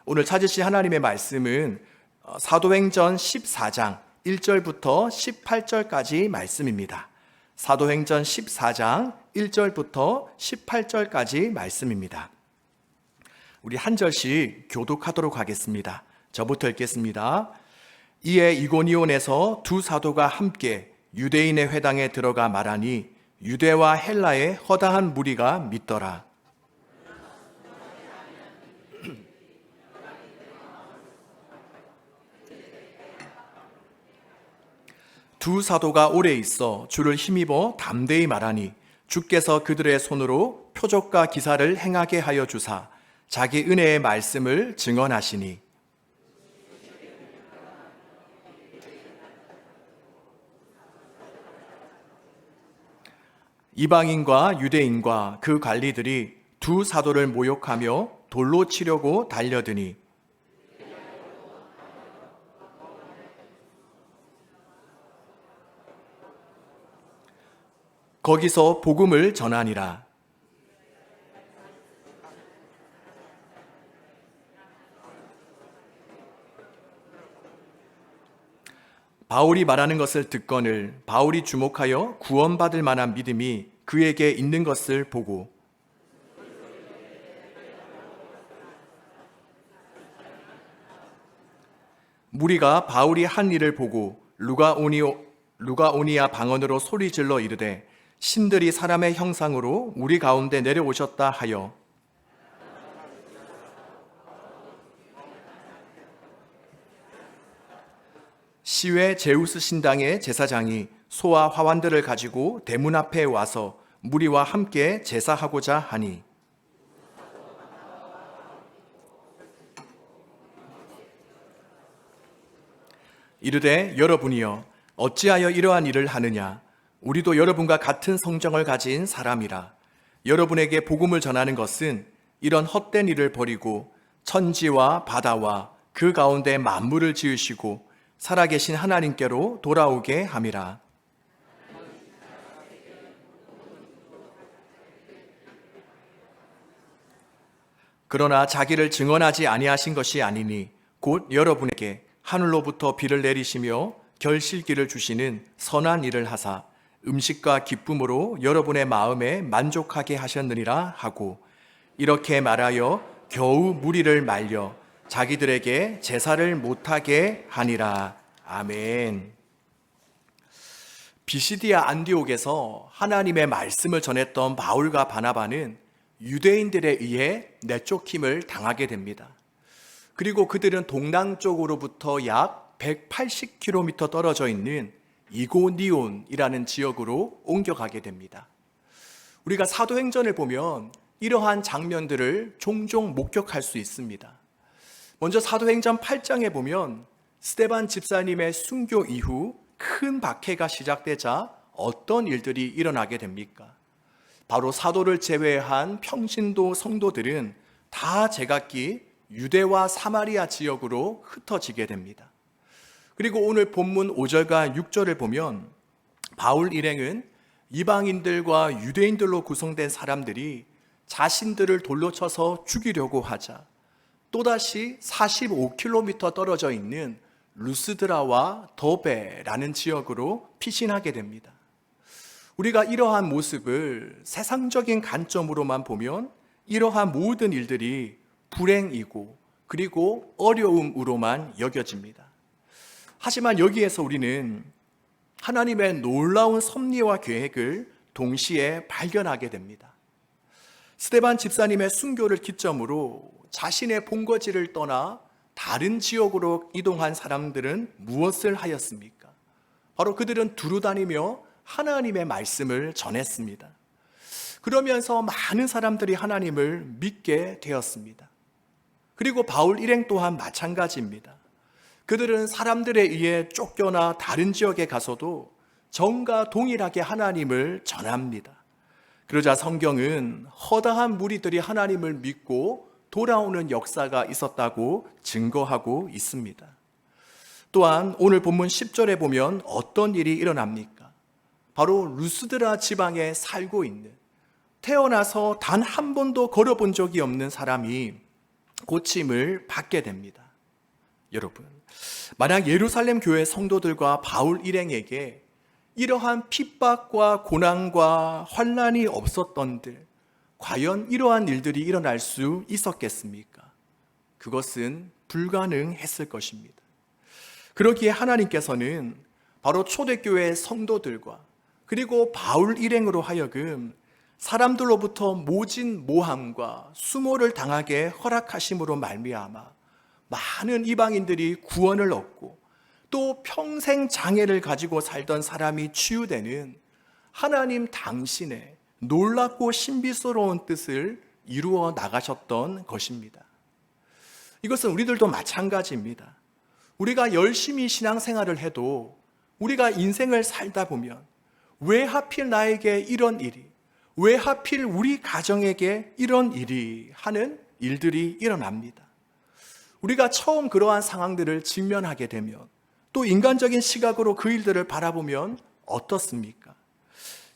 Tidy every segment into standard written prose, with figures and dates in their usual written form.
오늘 찾으실 하나님의 말씀은 사도행전 14장 1절부터 18절까지 말씀입니다. 사도행전 14장 1절부터 18절까지 말씀입니다. 우리 한 절씩 교독하도록 하겠습니다. 저부터 읽겠습니다. 이에 이고니온에서 두 사도가 함께 유대인의 회당에 들어가 말하니 유대와 헬라의 허다한 무리가 믿더라. 두 사도가 오래 있어 주를 힘입어 담대히 말하니 주께서 그들의 손으로 표적과 기사를 행하게 하여 주사 자기 은혜의 말씀을 증언하시니 이방인과 유대인과 그 관리들이 두 사도를 모욕하며 돌로 치려고 달려드니 거기서 복음을 전하니라. 바울이 말하는 것을 듣거늘 바울이 주목하여 구원받을 만한 믿음이 그에게 있는 것을 보고 무리가 바울이 한 일을 보고 루가오니아 방언으로 소리질러 이르되 신들이 사람의 형상으로 우리 가운데 내려오셨다 하여 시외 제우스 신당의 제사장이 소와 화환들을 가지고 대문 앞에 와서 무리와 함께 제사하고자 하니 이르되 여러분이여 어찌하여 이러한 일을 하느냐 우리도 여러분과 같은 성정을 가진 사람이라 여러분에게 복음을 전하는 것은 이런 헛된 일을 버리고 천지와 바다와 그 가운데 만물을 지으시고 살아계신 하나님께로 돌아오게 함이라. 그러나 자기를 증언하지 아니하신 것이 아니니 곧 여러분에게 하늘로부터 비를 내리시며 결실기를 주시는 선한 일을 하사 음식과 기쁨으로 여러분의 마음에 만족하게 하셨느니라 하고 이렇게 말하여 겨우 무리를 말려 자기들에게 제사를 못하게 하니라. 아멘. 비시디아 안디옥에서 하나님의 말씀을 전했던 바울과 바나바는 유대인들에 의해 내쫓김을 당하게 됩니다. 그리고 그들은 동남쪽으로부터 약 180km 떨어져 있는 이고니온이라는 지역으로 옮겨가게 됩니다. 우리가 사도행전을 보면 이러한 장면들을 종종 목격할 수 있습니다. 먼저 사도행전 8장에 보면 스데반 집사님의 순교 이후 큰 박해가 시작되자 어떤 일들이 일어나게 됩니까? 바로 사도를 제외한 평신도 성도들은 다 제각기 유대와 사마리아 지역으로 흩어지게 됩니다. 그리고 오늘 본문 5절과 6절을 보면 바울 일행은 이방인들과 유대인들로 구성된 사람들이 자신들을 돌로 쳐서 죽이려고 하자 또다시 45km 떨어져 있는 루스드라와 더베라는 지역으로 피신하게 됩니다. 우리가 이러한 모습을 세상적인 관점으로만 보면 이러한 모든 일들이 불행이고 그리고 어려움으로만 여겨집니다. 하지만 여기에서 우리는 하나님의 놀라운 섭리와 계획을 동시에 발견하게 됩니다. 스데반 집사님의 순교를 기점으로 자신의 본거지를 떠나 다른 지역으로 이동한 사람들은 무엇을 하였습니까? 바로 그들은 두루다니며 하나님의 말씀을 전했습니다. 그러면서 많은 사람들이 하나님을 믿게 되었습니다. 그리고 바울 일행 또한 마찬가지입니다. 그들은 사람들에 의해 쫓겨나 다른 지역에 가서도 전과 동일하게 하나님을 전합니다. 그러자 성경은 허다한 무리들이 하나님을 믿고 돌아오는 역사가 있었다고 증거하고 있습니다. 또한 오늘 본문 10절에 보면 어떤 일이 일어납니까? 바로 루스드라 지방에 살고 있는 태어나서 단 한 번도 걸어본 적이 없는 사람이 고침을 받게 됩니다. 여러분, 만약 예루살렘 교회 성도들과 바울 일행에게 이러한 핍박과 고난과 환난이 없었던들 과연 이러한 일들이 일어날 수 있었겠습니까? 그것은 불가능했을 것입니다. 그러기에 하나님께서는 바로 초대교회 성도들과 그리고 바울 일행으로 하여금 사람들로부터 모진 모함과 수모를 당하게 허락하심으로 말미암아 많은 이방인들이 구원을 얻고 또 평생 장애를 가지고 살던 사람이 치유되는 하나님 당신의 놀랍고 신비스러운 뜻을 이루어 나가셨던 것입니다. 이것은 우리들도 마찬가지입니다. 우리가 열심히 신앙생활을 해도 우리가 인생을 살다 보면 왜 하필 나에게 이런 일이, 왜 하필 우리 가정에게 이런 일이 하는 일들이 일어납니다. 우리가 처음 그러한 상황들을 직면하게 되면 또 인간적인 시각으로 그 일들을 바라보면 어떻습니까?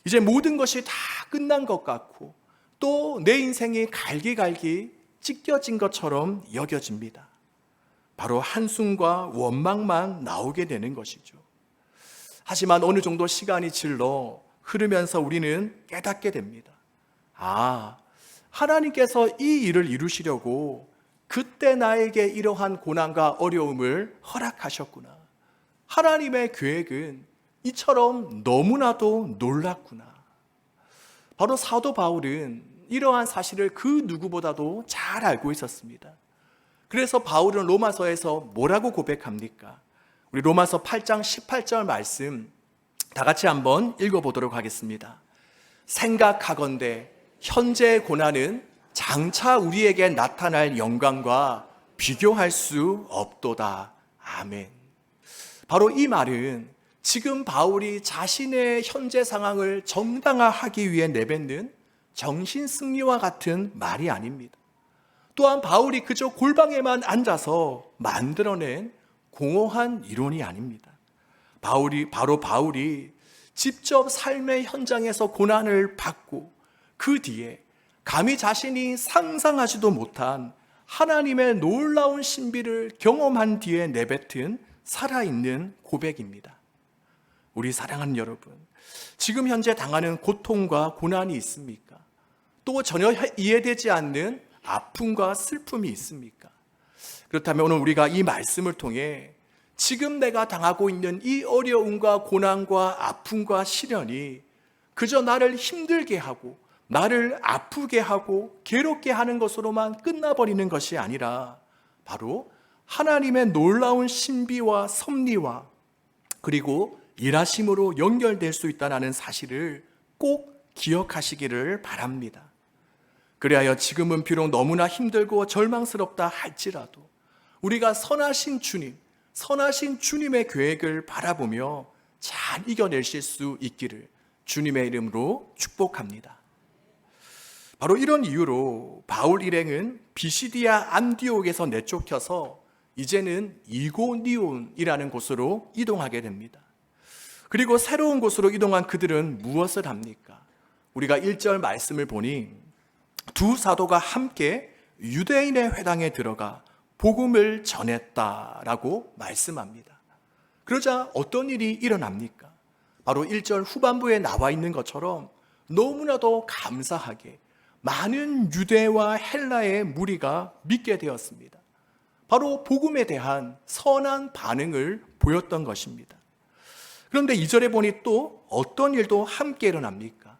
이제 모든 것이 다 끝난 것 같고 또 내 인생이 갈기갈기 찢겨진 것처럼 여겨집니다. 바로 한숨과 원망만 나오게 되는 것이죠. 하지만 어느 정도 시간이 질러 흐르면서 우리는 깨닫게 됩니다. 하나님께서 이 일을 이루시려고 그때 나에게 이러한 고난과 어려움을 허락하셨구나. 하나님의 계획은 이처럼 너무나도 놀랍구나. 바로 사도 바울은 이러한 사실을 그 누구보다도 잘 알고 있었습니다. 그래서 바울은 로마서에서 뭐라고 고백합니까? 우리 로마서 8장 18절 말씀 다 같이 한번 읽어보도록 하겠습니다. 생각하건대 현재의 고난은 장차 우리에게 나타날 영광과 비교할 수 없도다. 아멘. 바로 이 말은 지금 바울이 자신의 현재 상황을 정당화하기 위해 내뱉는 정신승리와 같은 말이 아닙니다. 또한 바울이 그저 골방에만 앉아서 만들어낸 공허한 이론이 아닙니다. 바로 바울이 직접 삶의 현장에서 고난을 받고 그 뒤에 감히 자신이 상상하지도 못한 하나님의 놀라운 신비를 경험한 뒤에 내뱉은 살아있는 고백입니다. 우리 사랑하는 여러분, 지금 현재 당하는 고통과 고난이 있습니까? 또 전혀 이해되지 않는 아픔과 슬픔이 있습니까? 그렇다면 오늘 우리가 이 말씀을 통해 지금 내가 당하고 있는 이 어려움과 고난과 아픔과 시련이 그저 나를 힘들게 하고 나를 아프게 하고 괴롭게 하는 것으로만 끝나버리는 것이 아니라 바로 하나님의 놀라운 신비와 섭리와 그리고 일하심으로 연결될 수 있다는 사실을 꼭 기억하시기를 바랍니다. 그리하여 지금은 비록 너무나 힘들고 절망스럽다 할지라도 우리가 선하신 주님의 계획을 바라보며 잘 이겨내실 수 있기를 주님의 이름으로 축복합니다. 바로 이런 이유로 바울 일행은 비시디아 안디옥에서 내쫓겨서 이제는 이고니온이라는 곳으로 이동하게 됩니다. 그리고 새로운 곳으로 이동한 그들은 무엇을 합니까? 우리가 1절 말씀을 보니 두 사도가 함께 유대인의 회당에 들어가 복음을 전했다라고 말씀합니다. 그러자 어떤 일이 일어납니까? 바로 1절 후반부에 나와 있는 것처럼 너무나도 감사하게 많은 유대와 헬라의 무리가 믿게 되었습니다. 바로 복음에 대한 선한 반응을 보였던 것입니다. 그런데 2절에 보니 또 어떤 일도 함께 일어납니까?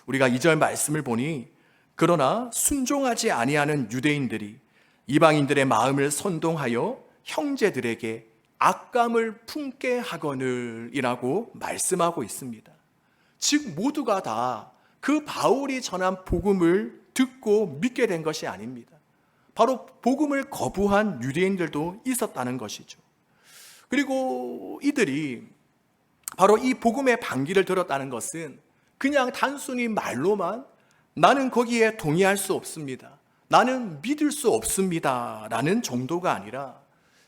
우리가 2절 말씀을 보니 그러나 순종하지 아니하는 유대인들이 이방인들의 마음을 선동하여 형제들에게 악감을 품게 하거늘 이라고 말씀하고 있습니다. 즉 모두가 다 그 바울이 전한 복음을 듣고 믿게 된 것이 아닙니다. 바로 복음을 거부한 유대인들도 있었다는 것이죠. 그리고 이들이 바로 이 복음의 반기를 들었다는 것은 그냥 단순히 말로만 나는 거기에 동의할 수 없습니다, 나는 믿을 수 없습니다 라는 정도가 아니라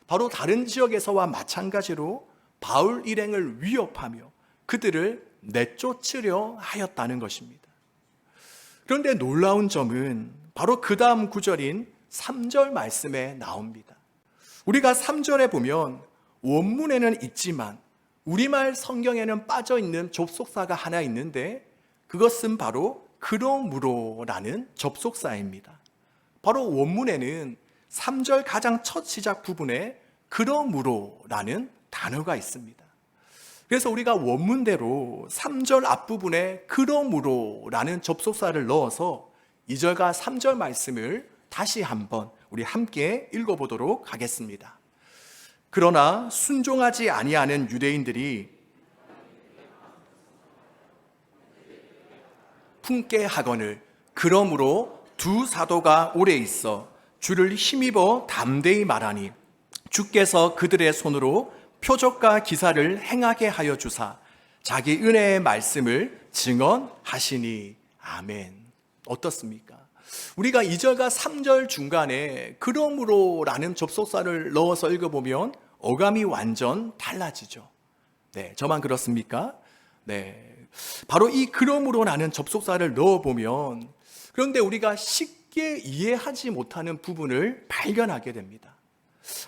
바로 다른 지역에서와 마찬가지로 바울 일행을 위협하며 그들을 내쫓으려 하였다는 것입니다. 그런데 놀라운 점은 바로 그 다음 구절인 3절 말씀에 나옵니다. 우리가 3절에 보면 원문에는 있지만 우리말 성경에는 빠져있는 접속사가 하나 있는데 그것은 바로 그러므로라는 접속사입니다. 바로 원문에는 3절 가장 첫 시작 부분에 그러므로라는 단어가 있습니다. 그래서 우리가 원문대로 3절 앞부분에 그러므로라는 접속사를 넣어서 2절과 3절 말씀을 다시 한번 우리 함께 읽어보도록 하겠습니다. 그러나 순종하지 아니하는 유대인들이 품게 하거늘 그러므로 두 사도가 오래 있어 주를 힘입어 담대히 말하니 주께서 그들의 손으로 표적과 기사를 행하게 하여 주사 자기 은혜의 말씀을 증언하시니 아멘. 어떻습니까? 우리가 2절과 3절 중간에 그러므로라는 접속사를 넣어서 읽어보면 어감이 완전 달라지죠. 네, 저만 그렇습니까? 네, 바로 이 그러므로라는 접속사를 넣어보면 그런데 우리가 쉽게 이해하지 못하는 부분을 발견하게 됩니다.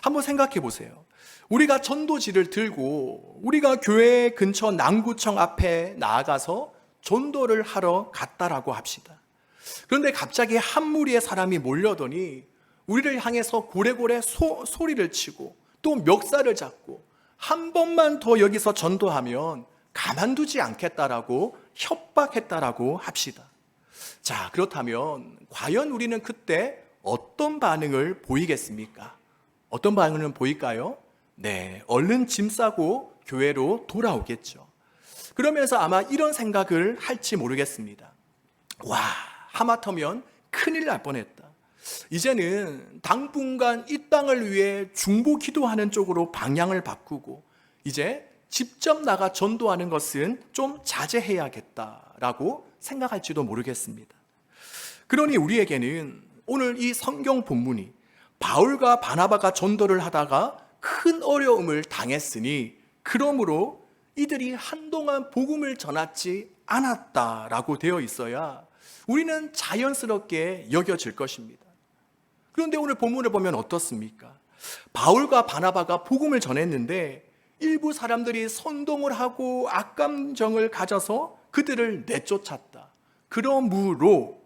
한번 생각해 보세요. 우리가 전도지를 들고 우리가 교회 근처 남구청 앞에 나아가서 전도를 하러 갔다라고 합시다. 그런데 갑자기 한 무리의 사람이 몰려더니 우리를 향해서 고래고래 소리를 치고 또 멱살을 잡고 한 번만 더 여기서 전도하면 가만두지 않겠다라고 협박했다라고 합시다. 자, 그렇다면 과연 우리는 그때 어떤 반응을 보이겠습니까? 어떤 반응을 보일까요? 네, 얼른 짐 싸고 교회로 돌아오겠죠. 그러면서 아마 이런 생각을 할지 모르겠습니다. 와, 하마터면 큰일 날 뻔했다. 이제는 당분간 이 땅을 위해 중보 기도하는 쪽으로 방향을 바꾸고 이제 직접 나가 전도하는 것은 좀 자제해야겠다라고 생각할지도 모르겠습니다. 그러니 우리에게는 오늘 이 성경 본문이 바울과 바나바가 전도를 하다가 큰 어려움을 당했으니 그러므로 이들이 한동안 복음을 전하지 않았다라고 되어 있어야 우리는 자연스럽게 여겨질 것입니다. 그런데 오늘 본문을 보면 어떻습니까? 바울과 바나바가 복음을 전했는데 일부 사람들이 선동을 하고 악감정을 가져서 그들을 내쫓았다. 그러므로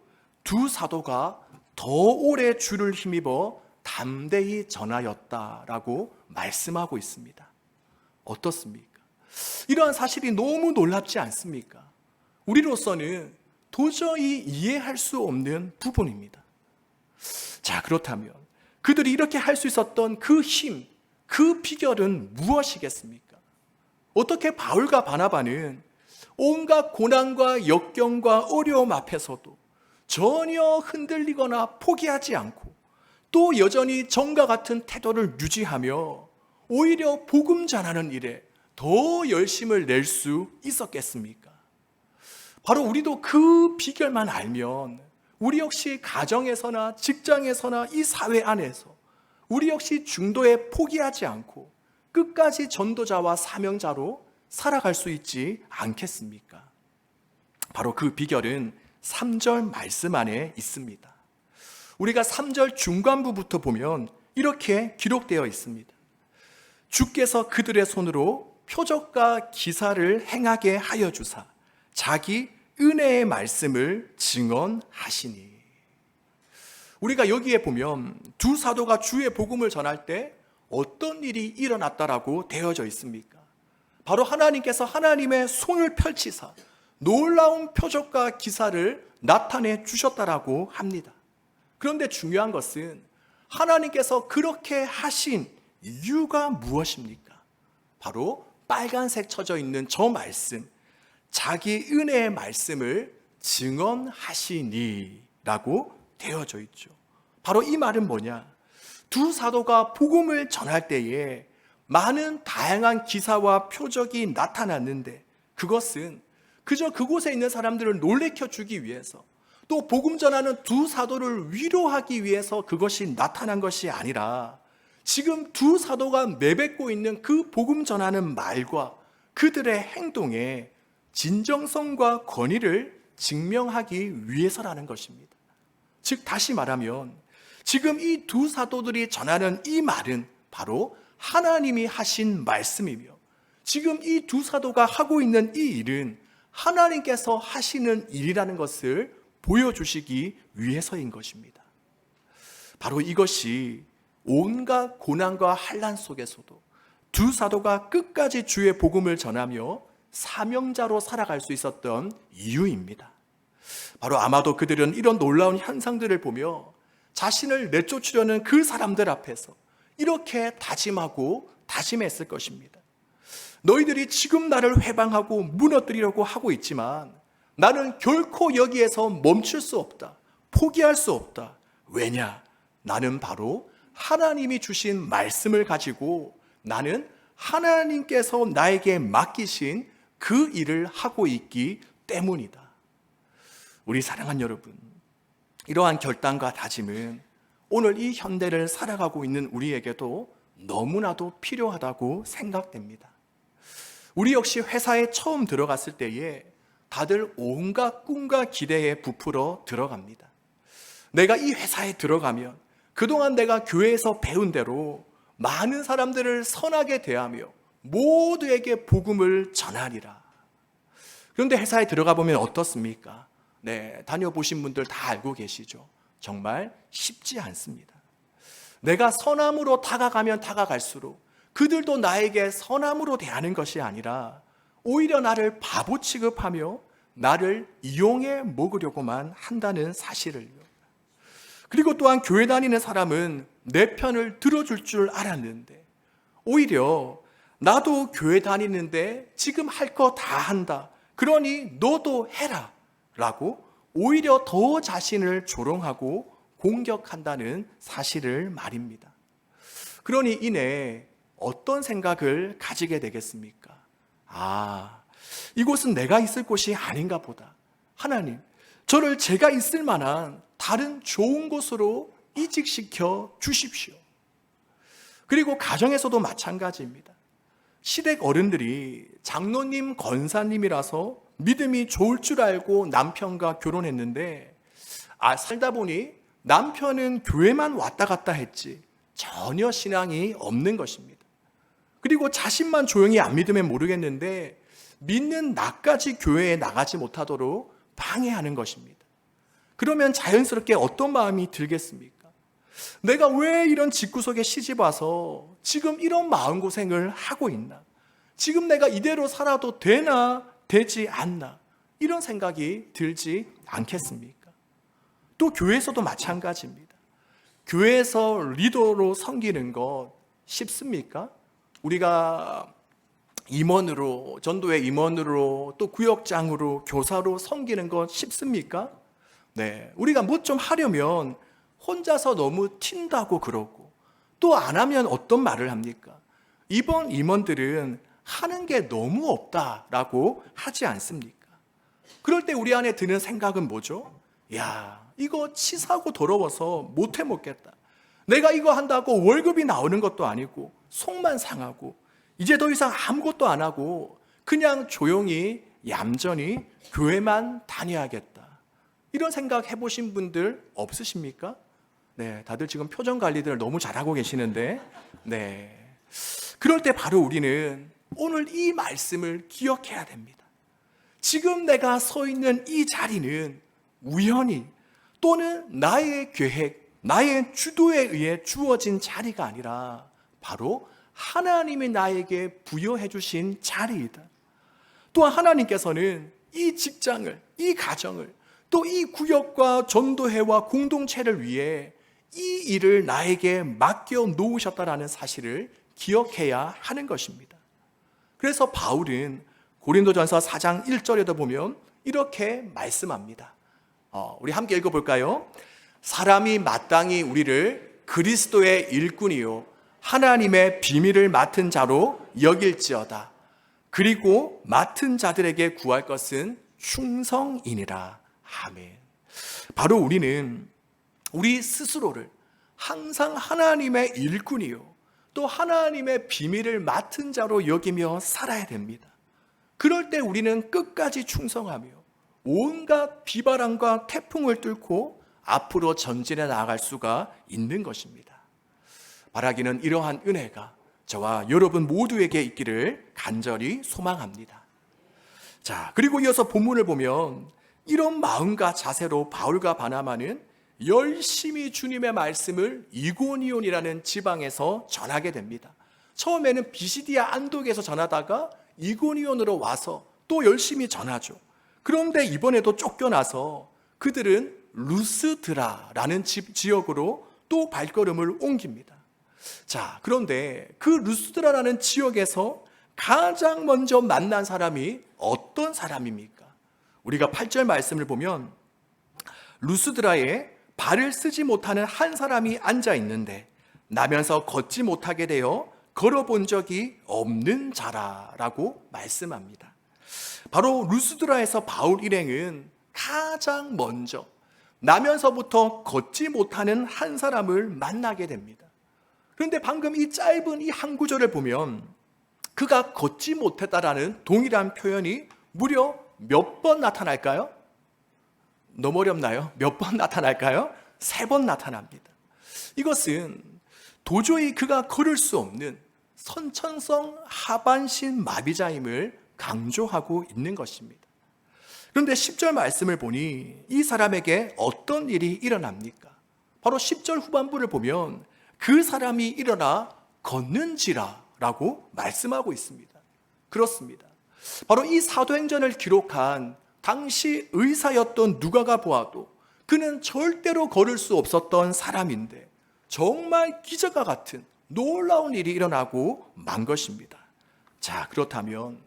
두 사도가 더 오래 주를 힘입어 담대히 전하였다라고 말씀하고 있습니다. 어떻습니까? 이러한 사실이 너무 놀랍지 않습니까? 우리로서는 도저히 이해할 수 없는 부분입니다. 자, 그렇다면 그들이 이렇게 할 수 있었던 그 힘, 그 비결은 무엇이겠습니까? 어떻게 바울과 바나바는 온갖 고난과 역경과 어려움 앞에서도 전혀 흔들리거나 포기하지 않고 또 여전히 전과 같은 태도를 유지하며 오히려 복음 전하는 일에 더 열심을 낼 수 있었겠습니까? 바로 우리도 그 비결만 알면 우리 역시 가정에서나 직장에서나 이 사회 안에서 우리 역시 중도에 포기하지 않고 끝까지 전도자와 사명자로 살아갈 수 있지 않겠습니까? 바로 그 비결은 3절 말씀 안에 있습니다. 우리가 3절 중간부부터 보면 이렇게 기록되어 있습니다. 주께서 그들의 손으로 표적과 기사를 행하게 하여 주사 자기 은혜의 말씀을 증언하시니. 우리가 여기에 보면 두 사도가 주의 복음을 전할 때 어떤 일이 일어났다라고 되어져 있습니까? 바로 하나님께서 하나님의 손을 펼치사 놀라운 표적과 기사를 나타내 주셨다라고 합니다. 그런데 중요한 것은 하나님께서 그렇게 하신 이유가 무엇입니까? 바로 빨간색 쳐져 있는 저 말씀, 자기 은혜의 말씀을 증언하시니 라고 되어져 있죠. 바로 이 말은 뭐냐? 두 사도가 복음을 전할 때에 많은 다양한 기사와 표적이 나타났는데 그것은 그저 그곳에 있는 사람들을 놀래켜 주기 위해서 또 복음 전하는 두 사도를 위로하기 위해서 그것이 나타난 것이 아니라 지금 두 사도가 내뱉고 있는 그 복음 전하는 말과 그들의 행동에 진정성과 권위를 증명하기 위해서라는 것입니다. 즉 다시 말하면 지금 이 두 사도들이 전하는 이 말은 바로 하나님이 하신 말씀이며, 지금 이 두 사도가 하고 있는 이 일은 하나님께서 하시는 일이라는 것을 보여주시기 위해서인 것입니다. 바로 이것이 온갖 고난과 환난 속에서도 두 사도가 끝까지 주의 복음을 전하며 사명자로 살아갈 수 있었던 이유입니다. 바로 아마도 그들은 이런 놀라운 현상들을 보며 자신을 내쫓으려는 그 사람들 앞에서 이렇게 다짐하고 다짐했을 것입니다. 너희들이 지금 나를 회방하고 무너뜨리려고 하고 있지만 나는 결코 여기에서 멈출 수 없다. 포기할 수 없다. 왜냐? 나는 바로 하나님이 주신 말씀을 가지고 나는 하나님께서 나에게 맡기신 그 일을 하고 있기 때문이다. 우리 사랑하는 여러분, 이러한 결단과 다짐은 오늘 이 현대를 살아가고 있는 우리에게도 너무나도 필요하다고 생각됩니다. 우리 역시 회사에 처음 들어갔을 때에 다들 온갖 꿈과 기대에 부풀어 들어갑니다. 내가 이 회사에 들어가면 그동안 내가 교회에서 배운 대로 많은 사람들을 선하게 대하며 모두에게 복음을 전하리라. 그런데 회사에 들어가 보면 어떻습니까? 네, 다녀보신 분들 다 알고 계시죠. 정말 쉽지 않습니다. 내가 선함으로 다가가면 다가갈수록 그들도 나에게 선함으로 대하는 것이 아니라 오히려 나를 바보 취급하며 나를 이용해 먹으려고만 한다는 사실을요. 그리고 또한 교회 다니는 사람은 내 편을 들어줄 줄 알았는데 오히려 나도 교회 다니는데 지금 할 거 다 한다. 그러니 너도 해라. 라고 오히려 더 자신을 조롱하고 공격한다는 사실을 말입니다. 그러니 이내 어떤 생각을 가지게 되겠습니까? 이곳은 내가 있을 곳이 아닌가 보다. 하나님, 저를 제가 있을 만한 다른 좋은 곳으로 이직시켜 주십시오. 그리고 가정에서도 마찬가지입니다. 시댁 어른들이 장로님, 권사님이라서 믿음이 좋을 줄 알고 남편과 결혼했는데 살다 보니 남편은 교회만 왔다 갔다 했지 전혀 신앙이 없는 것입니다. 그리고 자신만 조용히 안 믿으면 모르겠는데 믿는 나까지 교회에 나가지 못하도록 방해하는 것입니다. 그러면 자연스럽게 어떤 마음이 들겠습니까? 내가 왜 이런 집구석에 시집 와서 지금 이런 마음고생을 하고 있나? 지금 내가 이대로 살아도 되나 되지 않나? 이런 생각이 들지 않겠습니까? 또 교회에서도 마찬가지입니다. 교회에서 리더로 섬기는 것 쉽습니까? 우리가 임원으로, 전도회 임원으로, 또 구역장으로, 교사로 섬기는 것 쉽습니까? 네, 우리가 뭐 좀 하려면 혼자서 너무 튄다고 그러고 또 안 하면 어떤 말을 합니까? 이번 임원들은 하는 게 너무 없다라고 하지 않습니까? 그럴 때 우리 안에 드는 생각은 뭐죠? 이거 치사하고 더러워서 못 해먹겠다. 내가 이거 한다고 월급이 나오는 것도 아니고 속만 상하고 이제 더 이상 아무것도 안 하고 그냥 조용히 얌전히 교회만 다녀야겠다. 이런 생각 해보신 분들 없으십니까? 네, 다들 지금 표정 관리들을 너무 잘하고 계시는데, 네. 그럴 때 바로 우리는 오늘 이 말씀을 기억해야 됩니다. 지금 내가 서 있는 이 자리는 우연히 또는 나의 계획, 나의 주도에 의해 주어진 자리가 아니라 바로 하나님이 나에게 부여해 주신 자리이다. 또한 하나님께서는 이 직장을, 이 가정을, 또 이 구역과 전도회와 공동체를 위해 이 일을 나에게 맡겨 놓으셨다라는 사실을 기억해야 하는 것입니다. 그래서 바울은 고린도전서 4장 1절에도 보면 이렇게 말씀합니다. 우리 함께 읽어볼까요? 사람이 마땅히 우리를 그리스도의 일꾼이요 하나님의 비밀을 맡은 자로 여길지어다. 그리고 맡은 자들에게 구할 것은 충성이니라. 아멘. 바로 우리는 우리 스스로를 항상 하나님의 일꾼이요 또 하나님의 비밀을 맡은 자로 여기며 살아야 됩니다. 그럴 때 우리는 끝까지 충성하며 온갖 비바람과 태풍을 뚫고 앞으로 전진해 나아갈 수가 있는 것입니다. 바라기는 이러한 은혜가 저와 여러분 모두에게 있기를 간절히 소망합니다. 자, 그리고 이어서 본문을 보면 이런 마음과 자세로 바울과 바나바는 열심히 주님의 말씀을 이고니온이라는 지방에서 전하게 됩니다. 처음에는 비시디아 안독에서 전하다가 이고니온으로 와서 또 열심히 전하죠. 그런데 이번에도 쫓겨나서 그들은 루스드라라는 지역으로 또 발걸음을 옮깁니다. 자, 그런데 그 루스드라라는 지역에서 가장 먼저 만난 사람이 어떤 사람입니까? 우리가 8절 말씀을 보면 루스드라에 발을 쓰지 못하는 한 사람이 앉아 있는데 나면서 걷지 못하게 되어 걸어본 적이 없는 자라라고 말씀합니다. 바로 루스드라에서 바울 일행은 가장 먼저 나면서부터 걷지 못하는 한 사람을 만나게 됩니다. 그런데 방금 이 짧은 이 한 구절을 보면 그가 걷지 못했다라는 동일한 표현이 무려 몇 번 나타날까요? 너무 어렵나요? 몇 번 나타날까요? 3번 나타납니다. 이것은 도저히 그가 걸을 수 없는 선천성 하반신 마비자임을 강조하고 있는 것입니다. 그런데 10절 말씀을 보니 이 사람에게 어떤 일이 일어납니까? 바로 10절 후반부를 보면 그 사람이 일어나 걷는지라 라고 말씀하고 있습니다. 그렇습니다. 바로 이 사도행전을 기록한 당시 의사였던 누가가 보아도 그는 절대로 걸을 수 없었던 사람인데 정말 기적과 같은 놀라운 일이 일어나고 만 것입니다. 자, 그렇다면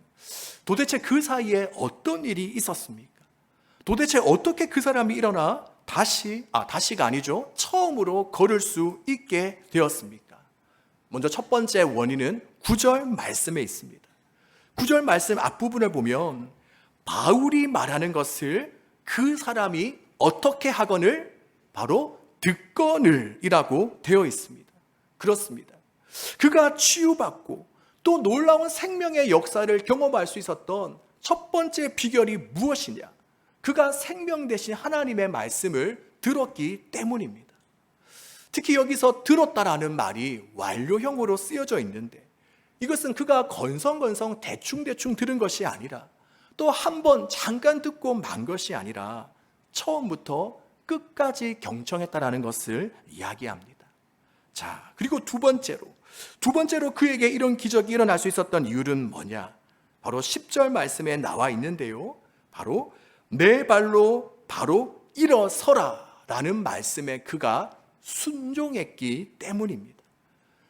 도대체 그 사이에 어떤 일이 있었습니까? 도대체 어떻게 그 사람이 일어나 다시가 아니죠. 처음으로 걸을 수 있게 되었습니까? 먼저 첫 번째 원인은 9절 말씀에 있습니다. 9절 말씀 앞부분을 보면 바울이 말하는 것을 그 사람이 어떻게 하거늘 바로 듣거늘이라고 되어 있습니다. 그렇습니다. 그가 치유받고 또 놀라운 생명의 역사를 경험할 수 있었던 첫 번째 비결이 무엇이냐? 그가 생명 대신 하나님의 말씀을 들었기 때문입니다. 특히 여기서 들었다라는 말이 완료형으로 쓰여져 있는데 이것은 그가 건성건성 대충대충 들은 것이 아니라 또 한 번 잠깐 듣고 만 것이 아니라 처음부터 끝까지 경청했다라는 것을 이야기합니다. 자, 그리고 두 번째로 그에게 이런 기적이 일어날 수 있었던 이유는 뭐냐? 바로 10절 말씀에 나와 있는데요. 바로 내 발로 바로 일어서라 라는 말씀에 그가 순종했기 때문입니다.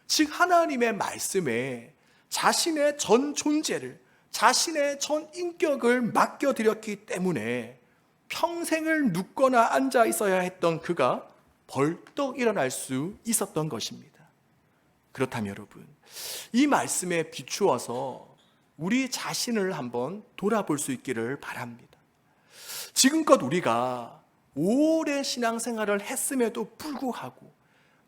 즉 하나님의 말씀에 자신의 전 존재를, 자신의 전 인격을 맡겨드렸기 때문에 평생을 눕거나 앉아 있어야 했던 그가 벌떡 일어날 수 있었던 것입니다. 그렇다면 여러분, 이 말씀에 비추어서 우리 자신을 한번 돌아볼 수 있기를 바랍니다. 지금껏 우리가 오랜 신앙생활을 했음에도 불구하고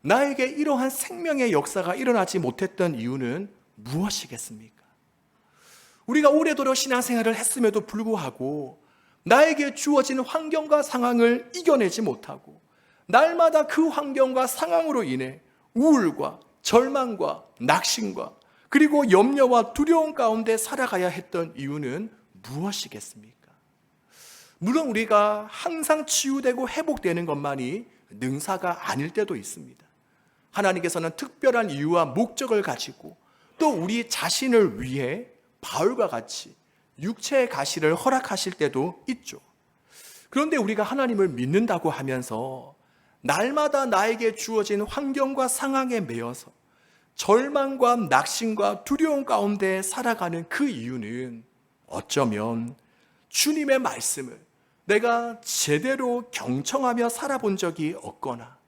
나에게 이러한 생명의 역사가 일어나지 못했던 이유는 무엇이겠습니까? 우리가 오래도록 신앙생활을 했음에도 불구하고 나에게 주어진 환경과 상황을 이겨내지 못하고 날마다 그 환경과 상황으로 인해 우울과 절망과 낙심과 그리고 염려와 두려움 가운데 살아가야 했던 이유는 무엇이겠습니까? 물론 우리가 항상 치유되고 회복되는 것만이 능사가 아닐 때도 있습니다. 하나님께서는 특별한 이유와 목적을 가지고 또 우리 자신을 위해 바울과 같이 육체의 가시를 허락하실 때도 있죠. 그런데 우리가 하나님을 믿는다고 하면서 날마다 나에게 주어진 환경과 상황에 매여서 절망과 낙심과 두려움 가운데 살아가는 그 이유는 어쩌면 주님의 말씀을 내가 제대로 경청하며 살아본 적이 없거나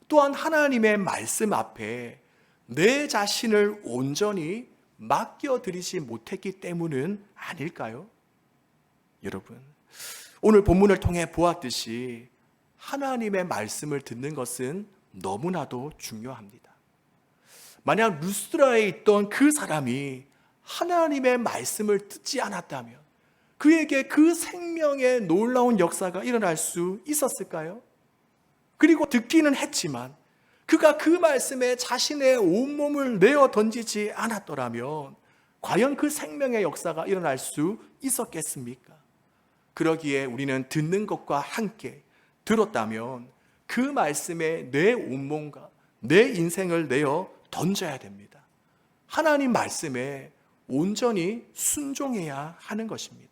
또한 하나님의 말씀 앞에 내 자신을 온전히 맡겨드리지 못했기 때문은 아닐까요? 여러분, 오늘 본문을 통해 보았듯이 하나님의 말씀을 듣는 것은 너무나도 중요합니다. 만약 루스드라에 있던 그 사람이 하나님의 말씀을 듣지 않았다면 그에게 그 생명의 놀라운 역사가 일어날 수 있었을까요? 그리고 듣기는 했지만 그가 그 말씀에 자신의 온몸을 내어 던지지 않았더라면 과연 그 생명의 역사가 일어날 수 있었겠습니까? 그러기에 우리는 듣는 것과 함께 들었다면 그 말씀에 내 온몸과 내 인생을 내어 던져야 됩니다. 하나님 말씀에 온전히 순종해야 하는 것입니다.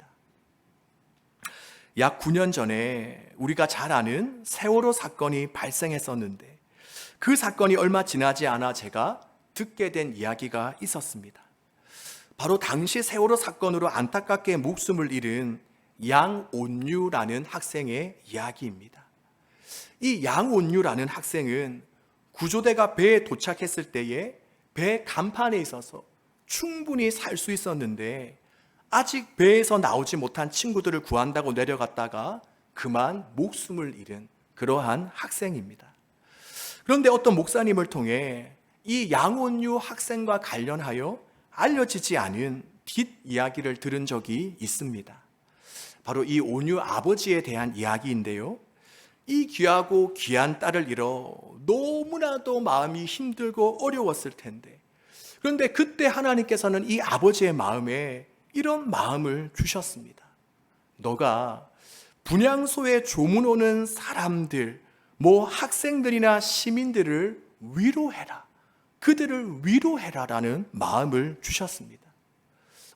약 9년 전에 우리가 잘 아는 세월호 사건이 발생했었는데 그 사건이 얼마 지나지 않아 제가 듣게 된 이야기가 있었습니다. 바로 당시 세월호 사건으로 안타깝게 목숨을 잃은 양온유라는 학생의 이야기입니다. 이 양온유라는 학생은 구조대가 배에 도착했을 때에 배 간판에 있어서 충분히 살 수 있었는데 아직 배에서 나오지 못한 친구들을 구한다고 내려갔다가 그만 목숨을 잃은 그러한 학생입니다. 그런데 어떤 목사님을 통해 이 양온유 학생과 관련하여 알려지지 않은 뒷이야기를 들은 적이 있습니다. 바로 이 온유 아버지에 대한 이야기인데요. 이 귀하고 귀한 딸을 잃어 너무나도 마음이 힘들고 어려웠을 텐데, 그런데 그때 하나님께서는 이 아버지의 마음에 이런 마음을 주셨습니다. 너가 분향소에 조문 오는 사람들, 학생들이나 시민들을 위로해라. 그들을 위로해라라는 마음을 주셨습니다.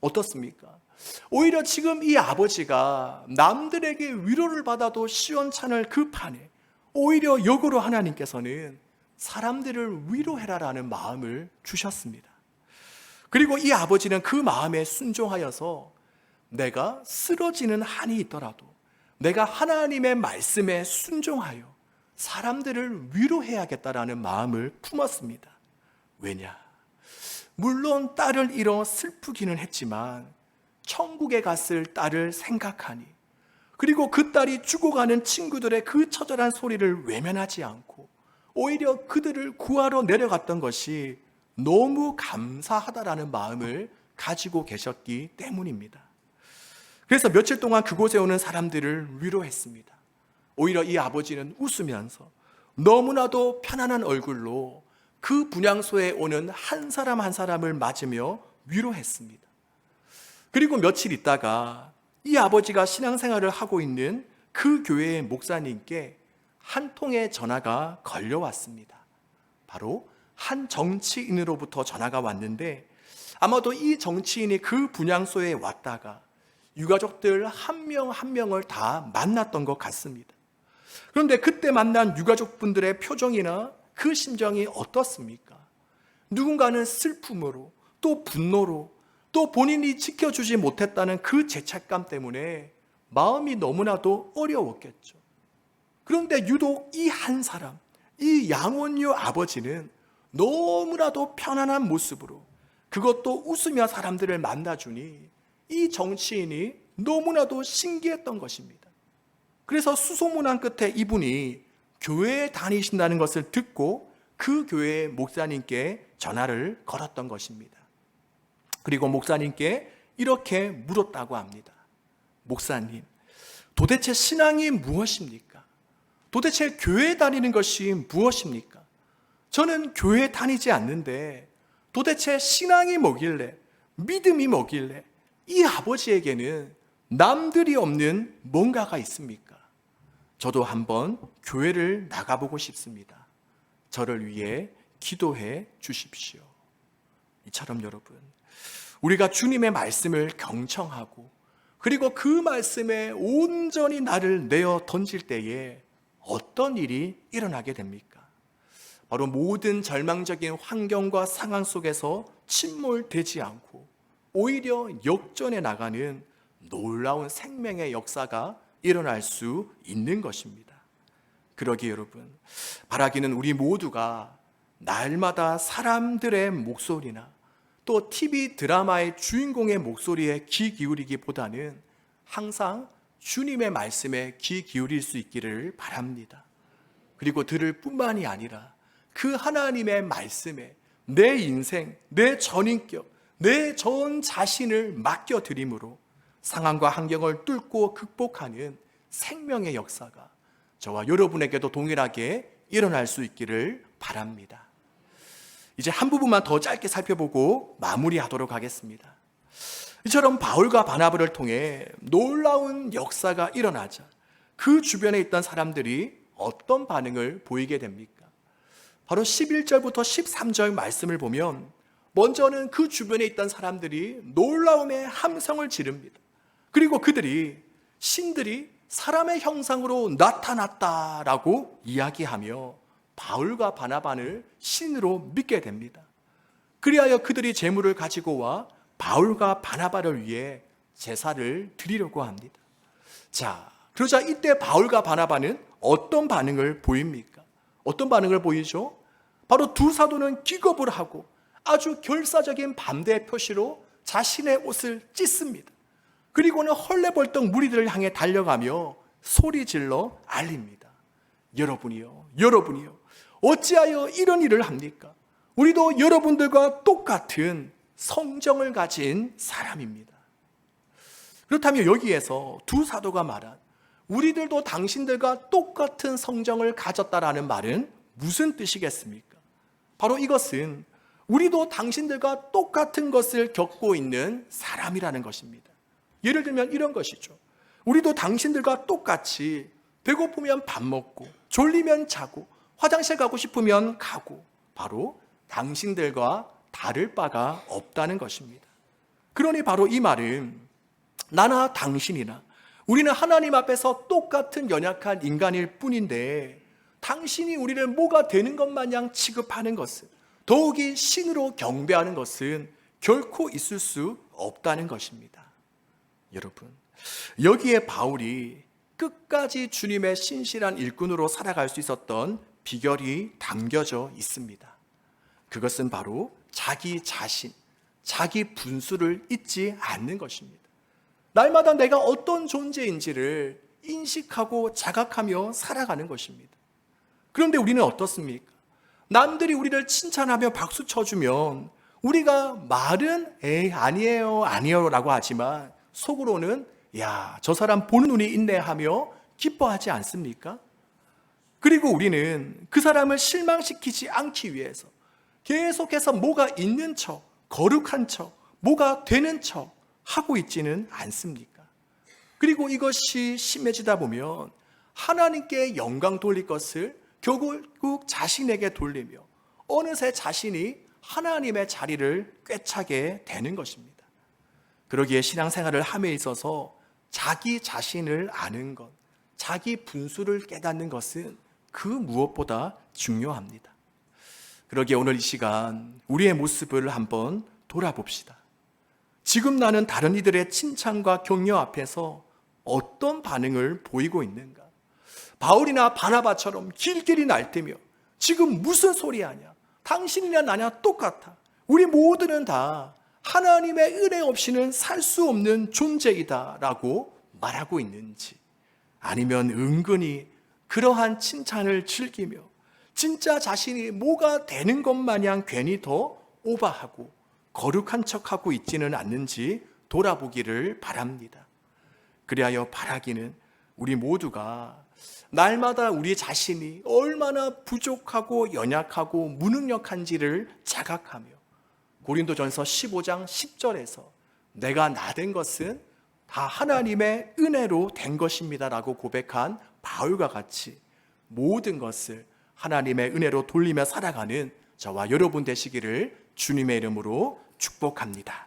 어떻습니까? 오히려 지금 이 아버지가 남들에게 위로를 받아도 시원찮을 그 판에 오히려 역으로 하나님께서는 사람들을 위로해라라는 마음을 주셨습니다. 그리고 이 아버지는 그 마음에 순종하여서 내가 쓰러지는 한이 있더라도 내가 하나님의 말씀에 순종하여 사람들을 위로해야겠다라는 마음을 품었습니다. 왜냐? 물론 딸을 잃어 슬프기는 했지만 천국에 갔을 딸을 생각하니, 그리고 그 딸이 죽어가는 친구들의 그 처절한 소리를 외면하지 않고 오히려 그들을 구하러 내려갔던 것이 너무 감사하다라는 마음을 가지고 계셨기 때문입니다. 그래서 며칠 동안 그곳에 오는 사람들을 위로했습니다. 오히려 이 아버지는 웃으면서 너무나도 편안한 얼굴로 그 분향소에 오는 한 사람 한 사람을 맞으며 위로했습니다. 그리고 며칠 있다가 이 아버지가 신앙생활을 하고 있는 그 교회의 목사님께 한 통의 전화가 걸려왔습니다. 바로 한 정치인으로부터 전화가 왔는데 아마도 이 정치인이 그 분향소에 왔다가 유가족들 한 명 한 명을 다 만났던 것 같습니다. 그런데 그때 만난 유가족분들의 표정이나 그 심정이 어떻습니까? 누군가는 슬픔으로, 또 분노로, 또 본인이 지켜주지 못했다는 그 죄책감 때문에 마음이 너무나도 어려웠겠죠. 그런데 유독 이 한 사람, 이 양온유 아버지는 너무나도 편안한 모습으로, 그것도 웃으며 사람들을 만나주니 이 정치인이 너무나도 신기했던 것입니다. 그래서 수소문한 끝에 이분이 교회에 다니신다는 것을 듣고 그 교회의 목사님께 전화를 걸었던 것입니다. 그리고 목사님께 이렇게 물었다고 합니다. 목사님, 도대체 신앙이 무엇입니까? 도대체 교회에 다니는 것이 무엇입니까? 저는 교회에 다니지 않는데 도대체 신앙이 뭐길래, 믿음이 뭐길래 이 아버지에게는 남들이 없는 뭔가가 있습니까? 저도 한번 교회를 나가보고 싶습니다. 저를 위해 기도해 주십시오. 이처럼 여러분, 우리가 주님의 말씀을 경청하고 그리고 그 말씀에 온전히 나를 내어 던질 때에 어떤 일이 일어나게 됩니까? 바로 모든 절망적인 환경과 상황 속에서 침몰되지 않고 오히려 역전해 나가는 놀라운 생명의 역사가 일어날 수 있는 것입니다. 그러기에 여러분, 바라기는 우리 모두가 날마다 사람들의 목소리나 또 TV 드라마의 주인공의 목소리에 귀 기울이기보다는 항상 주님의 말씀에 귀 기울일 수 있기를 바랍니다. 그리고 들을 뿐만이 아니라 그 하나님의 말씀에 내 인생, 내 전인격, 내 전 자신을 맡겨드림으로 상황과 환경을 뚫고 극복하는 생명의 역사가 저와 여러분에게도 동일하게 일어날 수 있기를 바랍니다. 이제 한 부분만 더 짧게 살펴보고 마무리하도록 하겠습니다. 이처럼 바울과 바나바를 통해 놀라운 역사가 일어나자 그 주변에 있던 사람들이 어떤 반응을 보이게 됩니까? 바로 11절부터 13절 말씀을 보면 먼저는 그 주변에 있던 사람들이 놀라움의 함성을 지릅니다. 그리고 그들이 신들이 사람의 형상으로 나타났다라고 이야기하며 바울과 바나바를 신으로 믿게 됩니다. 그리하여 그들이 제물을 가지고 와 바울과 바나바를 위해 제사를 드리려고 합니다. 자, 그러자 이때 바울과 바나바는 어떤 반응을 보입니까? 어떤 반응을 보이죠? 바로 두 사도는 기겁을 하고 아주 결사적인 반대의 표시로 자신의 옷을 찢습니다. 그리고는 헐레벌떡 무리들을 향해 달려가며 소리질러 알립니다. 여러분이요, 어찌하여 이런 일을 합니까? 우리도 여러분들과 똑같은 성정을 가진 사람입니다. 그렇다면 여기에서 두 사도가 말한 우리들도 당신들과 똑같은 성정을 가졌다라는 말은 무슨 뜻이겠습니까? 바로 이것은 우리도 당신들과 똑같은 것을 겪고 있는 사람이라는 것입니다. 예를 들면 이런 것이죠. 우리도 당신들과 똑같이 배고프면 밥 먹고 졸리면 자고 화장실 가고 싶으면 가고 바로 당신들과 다를 바가 없다는 것입니다. 그러니 바로 이 말은 나나 당신이나 우리는 하나님 앞에서 똑같은 연약한 인간일 뿐인데 당신이 우리를 뭐가 되는 것 마냥 취급하는 것은, 더욱이 신으로 경배하는 것은 결코 있을 수 없다는 것입니다. 여러분, 여기에 바울이 끝까지 주님의 신실한 일꾼으로 살아갈 수 있었던 비결이 담겨져 있습니다. 그것은 바로 자기 자신, 자기 분수를 잊지 않는 것입니다. 날마다 내가 어떤 존재인지를 인식하고 자각하며 살아가는 것입니다. 그런데 우리는 어떻습니까? 남들이 우리를 칭찬하며 박수 쳐주면 우리가 말은 아니에요 라고 하지만 속으로는 야, 저 사람 보는 눈이 있네 하며 기뻐하지 않습니까? 그리고 우리는 그 사람을 실망시키지 않기 위해서 계속해서 뭐가 있는 척, 거룩한 척, 뭐가 되는 척 하고 있지는 않습니까? 그리고 이것이 심해지다 보면 하나님께 영광 돌릴 것을 결국 자신에게 돌리며 어느새 자신이 하나님의 자리를 꿰차게 되는 것입니다. 그러기에 신앙생활을 함에 있어서 자기 자신을 아는 것, 자기 분수를 깨닫는 것은 그 무엇보다 중요합니다. 그러기에 오늘 이 시간 우리의 모습을 한번 돌아봅시다. 지금 나는 다른 이들의 칭찬과 격려 앞에서 어떤 반응을 보이고 있는가? 바울이나 바나바처럼 길길이 날뛰며 지금 무슨 소리 하냐? 당신이나 나냐 똑같아. 우리 모두는 다 하나님의 은혜 없이는 살 수 없는 존재이다 라고 말하고 있는지, 아니면 은근히 그러한 칭찬을 즐기며 진짜 자신이 뭐가 되는 것 마냥 괜히 더 오버하고 거룩한 척하고 있지는 않는지 돌아보기를 바랍니다. 그리하여 바라기는 우리 모두가 날마다 우리 자신이 얼마나 부족하고 연약하고 무능력한지를 자각하며 고린도전서 15장 10절에서 내가 나된 것은 다 하나님의 은혜로 된 것입니다 라고 고백한 바울과 같이 모든 것을 하나님의 은혜로 돌리며 살아가는 저와 여러분 되시기를 주님의 이름으로 축복합니다.